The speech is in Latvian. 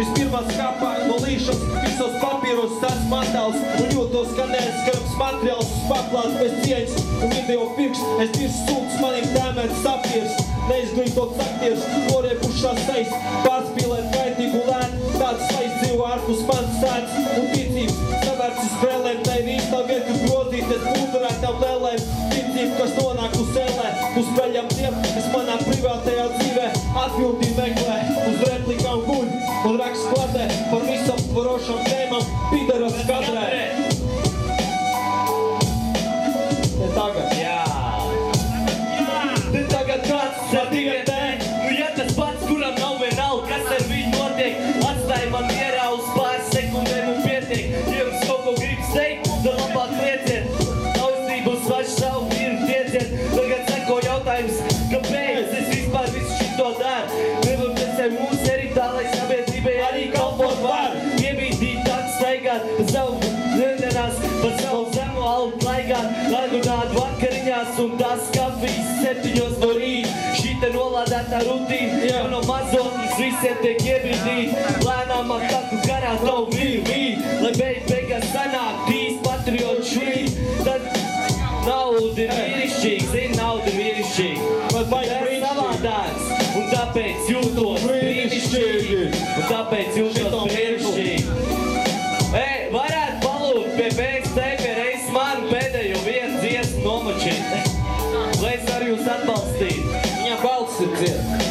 Vispirmā skapā no līšas, visos papīros tāds matāls un jūtos, ka neeskarams materiāls uz paklāts bez cieņas un video pirks. Es diršu sūks, manim tēmēt sapieris, neizglītots aktieris, noriepušās sejas, pārspīlēt kaitīgu lēnu, tāds slaiz dzīvo ārpus manas sēdz un ticības, savērts uz brēlēm, tai ir īstā vieta, kur grozīties būturētām lēlēm, ticība, kas nonāk uz ēlē, uz peļam tiem, kas manā privātajā dzīvē atbildību meklē, uz replikām guļ un raksts kladē par visam tvarošām tēmām, pidaras kadrē. Te tagad. Jā. Te tagad kāds Tikai te, nu ja tas pats, kuram nav vienalga, kas ar viņu notiek, atstāj man mierā uz pāris sekundēm un pietiek. Ja jums kaut ko gribas teikt, tad labāk lieciet, taustību uz pašu savu vīru tieciet. Tagad seko jautājums, kāpēc es vispār visu šito daru? Nevar sev mūsu eritālai sabiedrībai arī kalpot var. Iebīdīt tāds staigāt, pa savu dienās, pa savu zemu algu laigāt, lagunāt vakariņās un tās kafijas 7 no rīt. Šita nolādētā rutīna, jo no mazotnes visiem tiek iebīdīt. Lēnām ar taku garā tavu vīru, lai beigās sanāk tīs patriotu švīt. Tad nauda ir vīrišķīga, zini, nauda ir vīrišķīga. Tas ir savādāks, un tāpēc jūtos brīnišķīgi. Un tāpēc jūtos brīnišķīgi. Varētu palūgt pie BXTP reizes manu pēdējo vienu dziesmu nomočīt. Lai es varu jūs atbalstīt. Viņam balss ir dzied.